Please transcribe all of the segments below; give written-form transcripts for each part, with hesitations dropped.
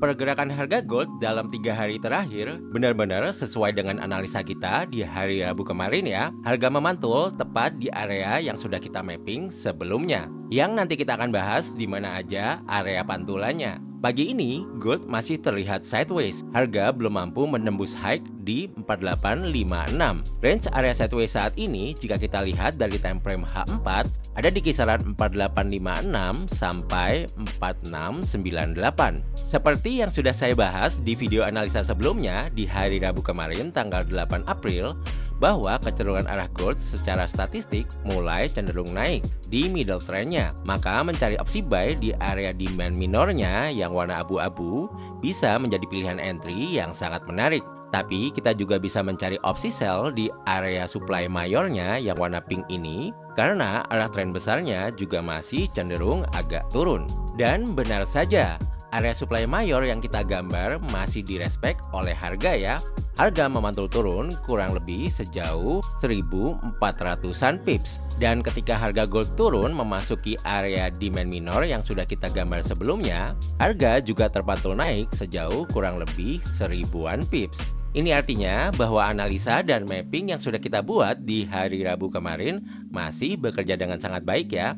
Pergerakan harga gold dalam 3 hari terakhir benar-benar sesuai dengan analisa kita di hari Rabu kemarin ya. Harga memantul tepat di area yang sudah kita mapping sebelumnya. Yang nanti kita akan bahas di mana aja area pantulannya. Pagi ini, gold masih terlihat sideways. Harga belum mampu menembus high di 4856. Range area sideways saat ini jika kita lihat dari time frame H4 ada di kisaran 4856 sampai 4698. Seperti yang sudah saya bahas di video analisa sebelumnya di hari Rabu kemarin tanggal 8 April, bahwa kecenderungan arah gold secara statistik mulai cenderung naik di middle trendnya. Maka mencari opsi buy di area demand minornya yang warna abu-abu bisa menjadi pilihan entry yang sangat menarik. Tapi kita juga bisa mencari opsi sell di area supply mayornya yang warna pink ini karena arah tren besarnya juga masih cenderung agak turun. Dan benar saja, area supply mayor yang kita gambar masih direspek oleh harga ya. Harga memantul turun kurang lebih sejauh 1400-an pips. Dan ketika harga gold turun memasuki area demand minor yang sudah kita gambar sebelumnya, harga juga terpantul naik sejauh kurang lebih 1000-an pips. Ini artinya bahwa analisa dan mapping yang sudah kita buat di hari Rabu kemarin masih bekerja dengan sangat baik ya.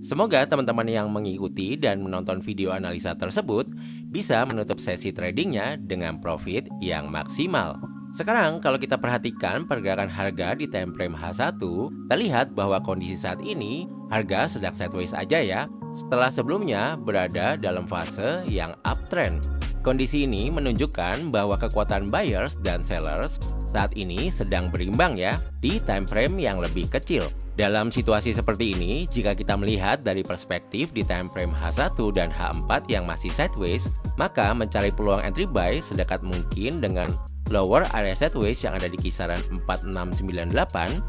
Semoga teman-teman yang mengikuti dan menonton video analisa tersebut bisa menutup sesi tradingnya dengan profit yang maksimal. Sekarang kalau kita perhatikan pergerakan harga di time frame H1, terlihat bahwa kondisi saat ini harga sedang sideways aja ya, setelah sebelumnya berada dalam fase yang uptrend. Kondisi ini menunjukkan bahwa kekuatan buyers dan sellers saat ini sedang berimbang ya di time frame yang lebih kecil. Dalam situasi seperti ini, jika kita melihat dari perspektif di time frame H1 dan H4 yang masih sideways, maka mencari peluang entry buy sedekat mungkin dengan lower area sideways yang ada di kisaran 4698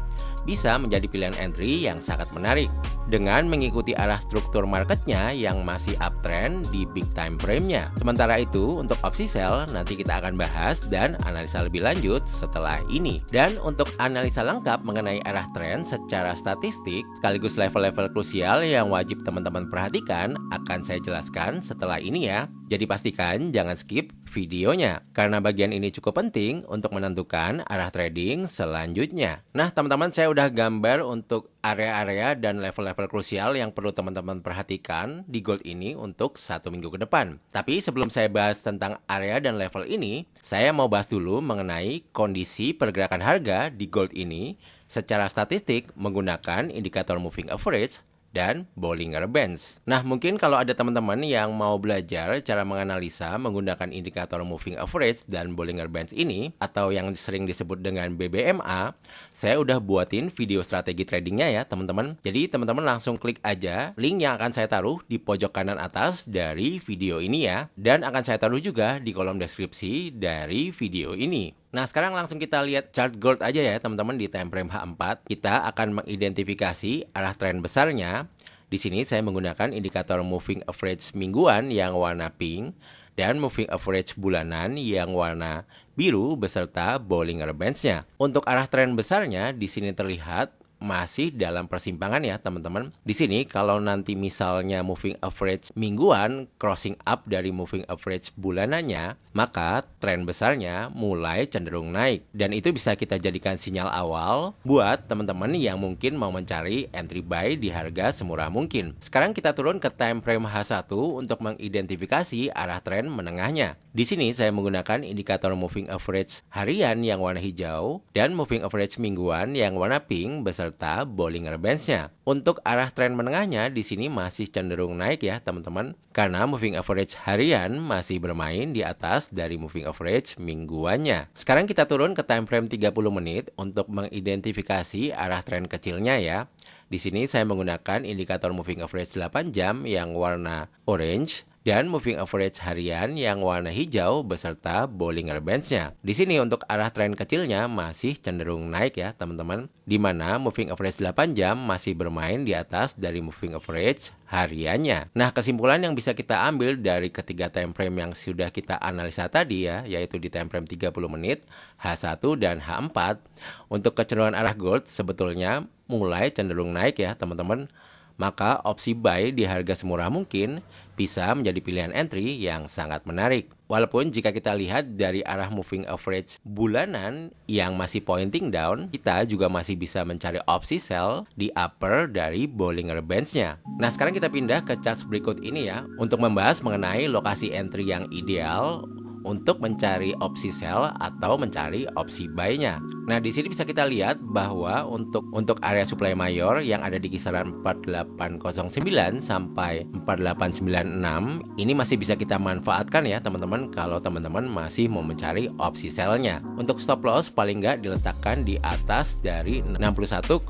bisa menjadi pilihan entry yang sangat menarik. Dengan mengikuti arah struktur marketnya yang masih uptrend di big time frame-nya. Sementara itu, untuk opsi sell nanti kita akan bahas dan analisa lebih lanjut setelah ini. Dan untuk analisa lengkap mengenai arah tren secara statistik, sekaligus level-level krusial yang wajib teman-teman perhatikan akan saya jelaskan setelah ini ya. Jadi pastikan jangan skip videonya, karena bagian ini cukup penting untuk menentukan arah trading selanjutnya. Nah teman-teman, saya udah gambar untuk area-area dan level-level krusial yang perlu teman-teman perhatikan di gold ini untuk 1 minggu ke depan. Tapi sebelum saya bahas tentang area dan level ini, saya mau bahas dulu mengenai kondisi pergerakan harga di gold ini secara statistik menggunakan indikator moving average dan Bollinger Bands. Nah, mungkin kalau ada teman-teman yang mau belajar cara menganalisa menggunakan indikator moving average dan Bollinger Bands ini, atau yang sering disebut dengan BBMA, saya udah buatin video strategi tradingnya ya teman-teman. Jadi teman-teman langsung klik aja link yang akan saya taruh di pojok kanan atas dari video ini ya. Dan akan saya taruh juga di kolom deskripsi dari video ini. Nah sekarang langsung kita lihat chart gold aja ya teman-teman di time frame H4. Kita akan mengidentifikasi arah tren besarnya. Di sini saya menggunakan indikator moving average mingguan yang warna pink dan moving average bulanan yang warna biru beserta Bollinger Bands-nya. Untuk arah tren besarnya di sini terlihat masih dalam persimpangan ya teman-teman. Di sini kalau nanti misalnya moving average mingguan crossing up dari moving average bulanannya, maka tren besarnya mulai cenderung naik. Dan itu bisa kita jadikan sinyal awal buat teman-teman yang mungkin mau mencari entry buy di harga semurah mungkin. Sekarang kita turun ke time frame H1 untuk mengidentifikasi arah tren menengahnya. Di sini saya menggunakan indikator moving average harian yang warna hijau dan moving average mingguan yang warna pink beserta Bollinger Bands-nya. Untuk arah tren menengahnya di sini masih cenderung naik ya teman-teman, karena moving average harian masih bermain di atas dari moving average mingguannya. Sekarang kita turun ke time frame 30 menit untuk mengidentifikasi arah tren kecilnya ya. Di sini saya menggunakan indikator moving average 8 jam yang warna orange dan moving average harian yang warna hijau beserta Bollinger Bands-nya. Di sini untuk arah tren kecilnya masih cenderung naik ya teman-teman, di mana moving average 8 jam masih bermain di atas dari moving average hariannya. Nah, kesimpulan yang bisa kita ambil dari ketiga time frame yang sudah kita analisa tadi ya, yaitu di time frame 30 menit, H1 dan H4, untuk kecenderungan arah gold sebetulnya mulai cenderung naik ya teman-teman. maka opsi buy di harga semurah mungkin bisa menjadi pilihan entry yang sangat menarik. Walaupun jika kita lihat dari arah moving average bulanan yang masih pointing down, kita juga masih bisa mencari opsi sell di upper dari Bollinger Bands-nya. Nah, sekarang kita pindah ke chart berikut ini ya, untuk membahas mengenai lokasi entry yang ideal untuk mencari opsi sell atau mencari opsi buy-nya. Nah, di sini bisa kita lihat bahwa untuk area supply mayor yang ada di kisaran 4809 sampai 4896 ini masih bisa kita manfaatkan ya teman-teman, kalau teman-teman masih mau mencari opsi sell-nya. Untuk stop loss paling nggak diletakkan di atas dari 61,8%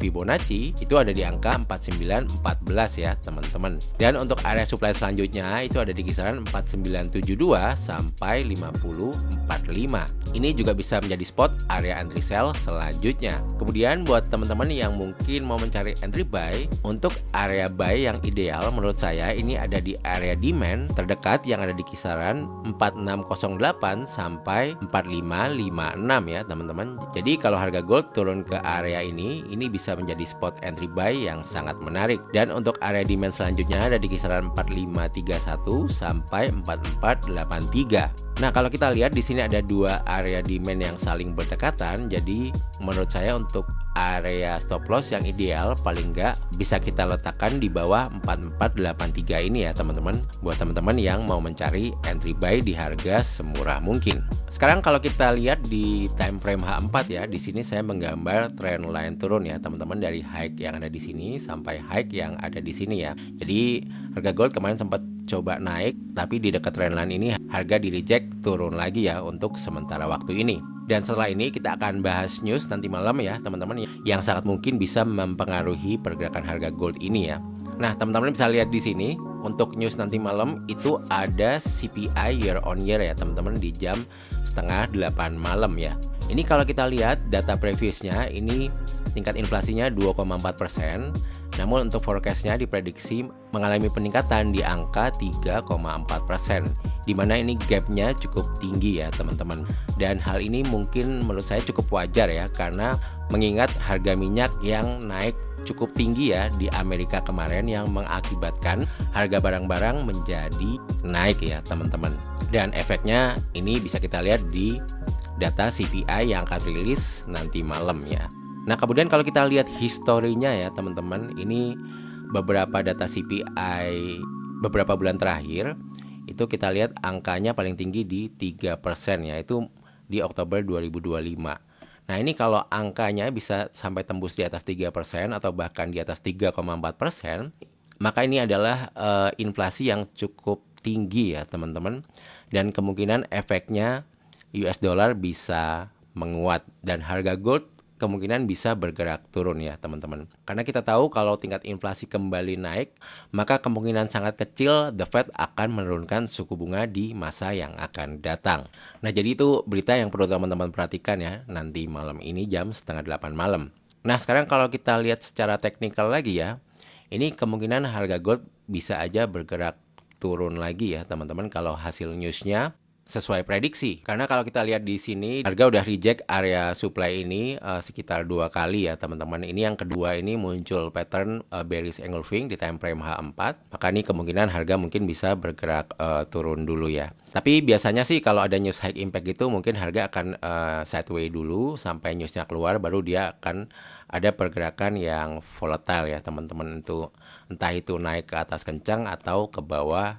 Fibonacci, itu ada di angka 4914 ya teman-teman. Dan untuk area supply selanjutnya itu ada di kisaran 4972 sampai 5045. Ini juga bisa menjadi spot area entry sell selanjutnya. Kemudian buat teman-teman yang mungkin mau mencari entry buy, untuk area buy yang ideal menurut saya ini ada di area demand terdekat yang ada di kisaran 4608 sampai 4556 ya teman-teman. Jadi kalau harga gold turun ke area ini bisa menjadi spot entry buy yang sangat menarik. Dan untuk area demand selanjutnya ada di kisaran 4531 sampai 4483. Nah, kalau kita lihat di sini ada dua area demand yang saling berdekatan. Jadi menurut saya untuk area stop loss yang ideal paling nggak bisa kita letakkan di bawah 4483 ini ya teman-teman, buat teman-teman yang mau mencari entry buy di harga semurah mungkin. Sekarang kalau kita lihat di time frame H4 ya, di sini saya menggambar trend line turun ya teman-teman, dari high yang ada di sini sampai high yang ada di sini ya. Jadi harga gold kemarin sempat coba naik, tapi di dekat trendline ini harga di reject turun lagi ya untuk sementara waktu ini. Dan setelah ini kita akan bahas news nanti malam ya teman-teman, yang sangat mungkin bisa mempengaruhi pergerakan harga gold ini ya. Nah, teman-teman bisa lihat di sini untuk news nanti malam itu ada CPI year on year ya teman-teman di jam setengah 8 malam ya. Ini kalau kita lihat data previousnya ini tingkat inflasinya 2,4%. Namun untuk forecastnya diprediksi mengalami peningkatan di angka 3,4%, di mana ini gapnya cukup tinggi ya teman-teman. Dan hal ini mungkin menurut saya cukup wajar ya, karena mengingat harga minyak yang naik cukup tinggi ya di Amerika kemarin, yang mengakibatkan harga barang-barang menjadi naik ya teman-teman. Dan efeknya ini bisa kita lihat di data CPI yang akan rilis nanti malam ya. Nah, kemudian kalau kita lihat historinya ya teman-teman, ini beberapa data CPI beberapa bulan terakhir itu kita lihat angkanya paling tinggi di 3% yaitu di Oktober 2025. Nah, ini kalau angkanya bisa sampai tembus di atas 3% atau bahkan di atas 3,4%, maka ini adalah inflasi yang cukup tinggi ya teman-teman, dan kemungkinan efeknya US dollar bisa menguat dan harga gold kemungkinan bisa bergerak turun ya teman-teman. Karena kita tahu kalau tingkat inflasi kembali naik, maka kemungkinan sangat kecil The Fed akan menurunkan suku bunga di masa yang akan datang. Nah, jadi itu berita yang perlu teman-teman perhatikan ya nanti malam ini jam setengah 8 malam. Nah, sekarang kalau kita lihat secara teknikal lagi ya, ini kemungkinan harga gold bisa aja bergerak turun lagi ya teman-teman kalau hasil newsnya sesuai prediksi. Karena kalau kita lihat di sini harga udah reject area supply ini sekitar 2 kali ya teman-teman. Ini yang kedua ini muncul pattern bearish engulfing di time frame H4. Maka ini kemungkinan harga mungkin bisa bergerak turun dulu ya. Tapi biasanya sih kalau ada news high impact itu mungkin harga akan sideways dulu sampai newsnya keluar, baru dia akan ada pergerakan yang volatile ya teman-teman, itu entah itu naik ke atas kencang atau ke bawah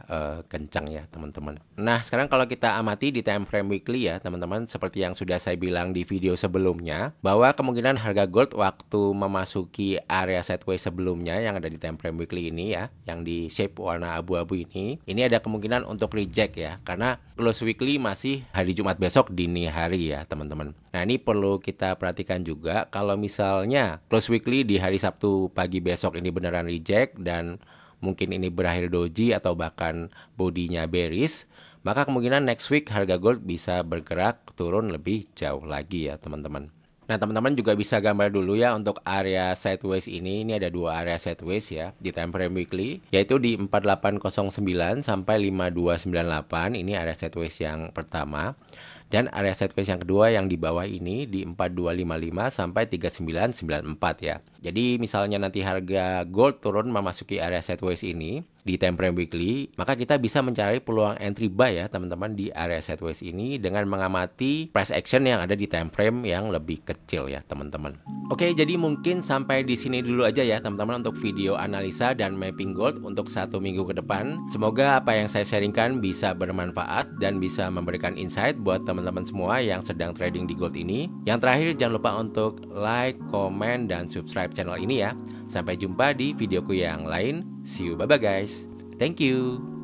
kencang ya teman-teman. Nah, sekarang kalau kita amati di time frame weekly ya teman-teman, seperti yang sudah saya bilang di video sebelumnya, bahwa kemungkinan harga gold waktu memasuki area sideways sebelumnya yang ada di time frame weekly ini ya, yang di shape warna abu-abu ini ada kemungkinan untuk reject ya, karena close weekly masih hari Jumat besok dini hari ya teman-teman. Nah, ini perlu kita perhatikan juga, kalau misalnya close weekly di hari Sabtu pagi besok ini beneran reject dan mungkin ini berakhir doji atau bahkan bodinya bearish, maka kemungkinan next week harga gold bisa bergerak turun lebih jauh lagi ya teman-teman. Nah, teman-teman juga bisa gambar dulu ya untuk area sideways ini. Ini ada dua area sideways ya di time frame weekly, yaitu di 4809 sampai 5298. Ini area sideways yang pertama. Dan area sideways yang kedua yang di bawah ini di 4255 sampai 3994 ya. Jadi misalnya nanti harga gold turun memasuki area sideways ini di time frame weekly, maka kita bisa mencari peluang entry buy ya teman-teman di area sideways ini dengan mengamati price action yang ada di time frame yang lebih kecil ya teman-teman. Oke, jadi mungkin sampai di sini dulu aja ya teman-teman untuk video analisa dan mapping gold untuk 1 minggu ke depan. Semoga apa yang saya sharingkan bisa bermanfaat dan bisa memberikan insight buat teman-teman semua yang sedang trading di gold ini. Yang terakhir jangan lupa untuk like, comment, dan subscribe channel ini ya. Sampai jumpa di videoku yang lain. See you, bye-bye guys. Thank you.